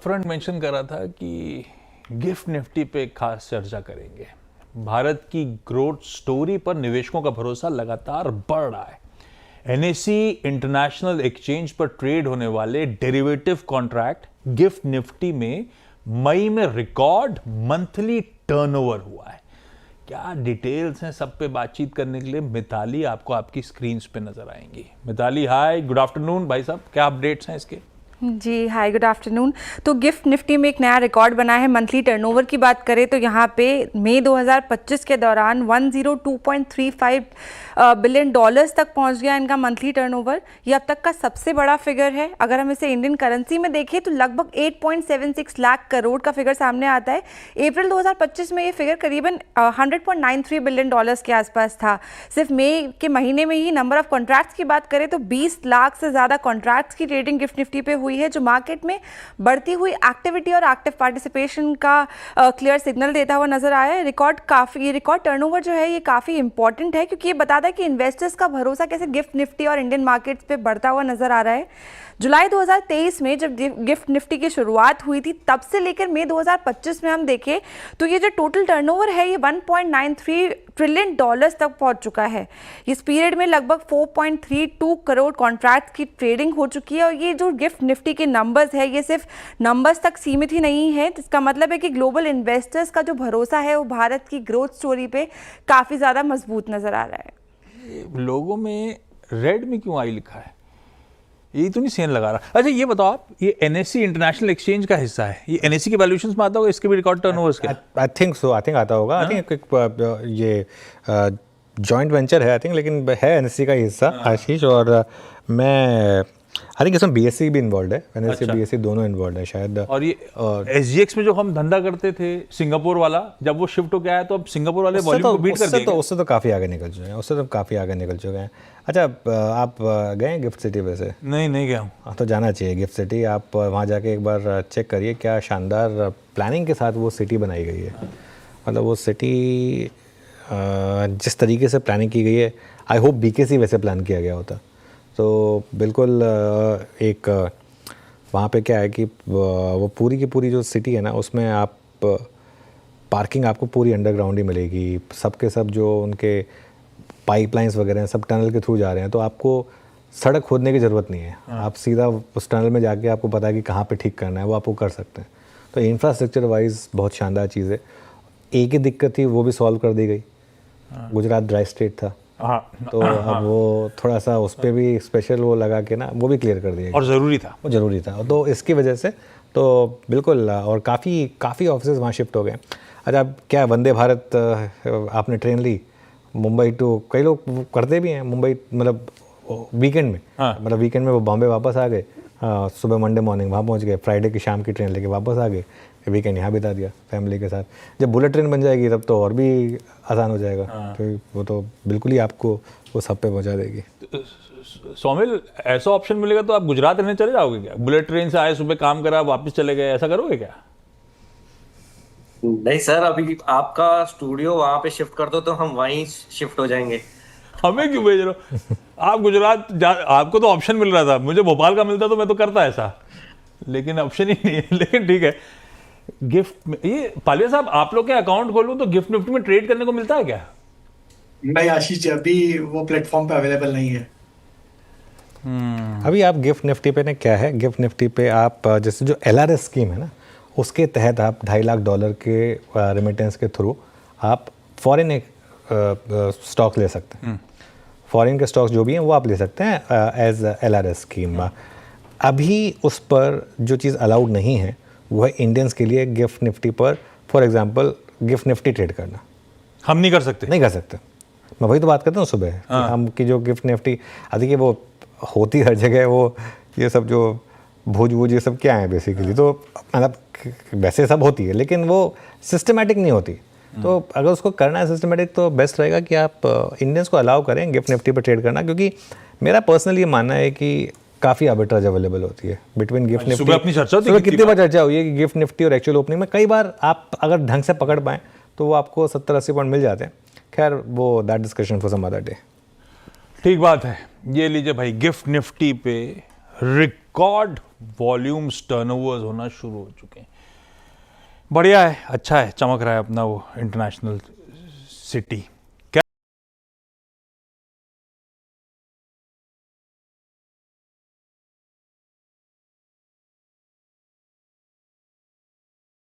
Upfront mention कर रहा था कि गिफ्ट निफ्टी पे खास चर्चा करेंगे। भारत की ग्रोथ स्टोरी पर निवेशकों का भरोसा लगातार बढ़ रहा है। एनएसई इंटरनेशनल एक्सचेंज पर ट्रेड होने वाले डेरिवेटिव कॉन्ट्रैक्ट गिफ्ट निफ्टी में मई में रिकॉर्ड मंथली टर्नओवर हुआ है। क्या डिटेल्स हैं, सब पे बातचीत करने के लिए मिताली आपको आपकी स्क्रीन पे नजर आएंगी। मिताली हाय, गुड आफ्टरनून भाई साहब, क्या अपडेट्स हैं इसके? जी हाय, गुड आफ्टरनून। तो गिफ्ट निफ्टी में एक नया रिकॉर्ड बना है। मंथली टर्नओवर की बात करें तो यहाँ पे मई 2025 के दौरान 102.35 बिलियन डॉलर्स तक पहुँच गया इनका मंथली टर्नओवर। ये अब तक का सबसे बड़ा फिगर है। अगर हम इसे इंडियन करेंसी में देखें तो लगभग 8.76 लाख करोड़ का फिगर सामने आता है। अप्रैल 2025 में ये फिगर करीबन 100.93 बिलियन डॉलर्स के आसपास था। सिर्फ मई के महीने में ही नंबर ऑफ कॉन्ट्रैक्ट्स की बात करें तो 20 लाख से ज़्यादा कॉन्ट्रैक्ट्स की ट्रेडिंग गिफ्ट निफ्टी पे हुई है, जो मार्केट में बढ़ती हुई एक्टिविटी और एक्टिव पार्टिसिपेशन का क्लियर सिग्नल देता हुआ नजर आया है। ये रिकॉर्ड टर्नओवर जो है ये काफ़ी इंपॉर्टेंट है, क्योंकि ये बताता है कि इन्वेस्टर्स का भरोसा कैसे गिफ्ट निफ्टी और इंडियन मार्केट्स पे बढ़ता हुआ नजर आ रहा है। जुलाई 2023 में जब गिफ्ट निफ्टी की शुरुआत हुई थी, तब से लेकर मई 2025 में हम देखें तो ये जो टोटल टर्नओवर है ये 1.93 ट्रिलियन डॉलर्स तक पहुंच चुका है। इस पीरियड में लगभग 4.32 करोड़ कॉन्ट्रैक्ट की ट्रेडिंग हो चुकी है। और ये जो गिफ्ट निफ्टी के नंबर्स है ये सिर्फ नंबर्स तक सीमित ही नहीं है। इसका मतलब है कि ग्लोबल इन्वेस्टर्स का जो भरोसा है वो भारत की ग्रोथ स्टोरी पे काफ़ी ज़्यादा मजबूत नज़र आ रहा है। लोगों में रेड में क्यों आई लिखा है, ये तो नहीं सेन लगा रहा। अच्छा ये बताओ आप, ये एनएसई इंटरनेशनल एक्सचेंज का हिस्सा है, ये एनएसई के वैल्यूएशंस में आता होगा, इसके भी रिकॉर्ड टर्नओवर्स के? I think so, I think आता होगा। आई थिंक ये जॉइंट वेंचर है आई थिंक, लेकिन है एनएसई का हिस्सा आशीष। और मैं आई थिंक इसमें बीएससी भी इन्वॉल्व है, एनएसई बीएससी दोनों इन्वॉल्व है शायद। और ये एसजीएक्स में जो हम धंधा करते थे सिंगापुर वाला, जब वो शिफ्ट होकर आया तो अब सिंगापुर वाले वॉल्यूम को बीट कर दिया। उससे तो काफ़ी आगे निकल चुके हैं, उससे तो काफ़ी आगे निकल चुके हैं। अच्छा, आप गए हैं गिफ्ट सिटी? वैसे नहीं गया हूँ। तो जाना चाहिए गिफ्ट सिटी। आप वहाँ जाके एक बार चेक करिए, क्या शानदार प्लानिंग के साथ वो सिटी बनाई गई है। मतलब वो सिटी जिस तरीके से प्लानिंग की गई है, आई होप बीकेसी वैसे प्लान किया गया होता। तो बिल्कुल एक वहाँ पे क्या है कि वो पूरी की पूरी जो सिटी है ना, उसमें आप पार्किंग आपको पूरी अंडरग्राउंड ही मिलेगी। सबके सब जो उनके पाइपलाइंस वगैरह हैं सब टनल के थ्रू जा रहे हैं, तो आपको सड़क खोदने की ज़रूरत नहीं है। आप सीधा उस टनल में जाके आपको पता है कि कहाँ पे ठीक करना है, वो आपको कर सकते हैं। तो इंफ्रास्ट्रक्चर वाइज बहुत शानदार चीज़ है। एक ही दिक्कत थी, वो भी सॉल्व कर दी गई। गुजरात ड्राई स्टेट था, तो अब वो थोड़ा सा उस पर भी स्पेशल वो लगा के ना वो भी क्लियर कर दिया, और ज़रूरी था, वो ज़रूरी था। तो इसकी वजह से तो बिल्कुल, और काफ़ी ऑफिसेज वहाँ शिफ्ट हो गए। अच्छा, क्या वंदे भारत आपने ट्रेन ली मुंबई टू? कई लोग करते भी हैं मुंबई, मतलब वीकेंड में। मतलब वीकेंड में वो बॉम्बे वापस आ गए, सुबह मंडे मॉर्निंग वहाँ पहुँच गए, फ्राइडे की शाम की ट्रेन लेके वापस आ गए, वीकेंड यहाँ बिता दिया फैमिली के साथ। जब बुलेट ट्रेन बन जाएगी तब तो और भी आसान हो जाएगा। तो वो तो बिल्कुल ही आपको वो सब पे पहुँचा देगी। सौमिल, ऐसा ऑप्शन मिलेगा तो आप गुजरात रहने चले जाओगे क्या? बुलेट ट्रेन से आए, सुबह काम करा, वापस चले गए, ऐसा करोगे क्या? नहीं सर, अभी आपका स्टूडियो वहां पे शिफ्ट कर दो तो हम वहीं शिफ्ट हो जाएंगे। हमें क्यों भेज रहे हो? आप गुजरात आपको तो ऑप्शन मिल रहा था, मुझे भोपाल का मिलता तो मैं तो करता ऐसा, लेकिन ऑप्शन ही नहीं है। लेकिन ठीक है, गिफ्ट में ये पालिया साहब, आप लोग के अकाउंट खोलूं तो गिफ्ट निफ्टी में ट्रेड करने को मिलता है क्या? नहीं आशीष जी, अभी वो प्लेटफॉर्म पे अवेलेबल नहीं है। अभी आप गिफ्ट निफ्टी पे ने क्या है, गिफ्ट निफ्टी पे आप जैसे जो एलआरएस स्कीम है ना, उसके तहत आप $2.5 लाख के रेमिटेंस के थ्रू आप फॉरेन स्टॉक ले सकते हैं। फॉरेन के स्टॉक्स जो भी हैं वो आप ले सकते हैं एज एलआरएस स्कीम। अभी उस पर जो चीज़ अलाउड नहीं है वो है इंडियंस के लिए गिफ्ट निफ्टी पर for example gift Nifty trade करना। हम नहीं कर सकते? नहीं कर सकते। मैं वही तो बात करता हूँ सुबह कि हम की जो गिफ्ट निफ्टी देखिए वो होती हर जगह, वो ये सब जो भूज ये सब क्या है बेसिकली, तो मतलब वैसे सब होती है लेकिन वो सिस्टमेटिक नहीं होती। तो अगर उसको करना है सिस्टमेटिक तो बेस्ट रहेगा कि आप इंडियंस को अलाउ करें गिफ्ट निफ्टी पर ट्रेड करना, क्योंकि मेरा पर्सनली ये मानना है कि काफ़ी आर्बिट्रेज अवेलेबल होती है बिटवीन गिफ्ट निफ्टी। अपनी चर्चा होती है, कितनी बार चर्चा हुई है कि गिफ्ट निफ्टी और एक्चुअल ओपनिंग में कई बार आप अगर ढंग से पकड़ पाएँ तो वो आपको 70-80 पॉइंट मिल जाते हैं। खैर वो that discussion for some other day. ठीक बात है। ये लीजिए भाई, गिफ्ट निफ्टी पे रिकॉर्ड वॉल्यूम्स टर्नओवर्स होना शुरू हो चुके हैं। बढ़िया है, अच्छा है, चमक रहा है अपना वो इंटरनेशनल सिटी।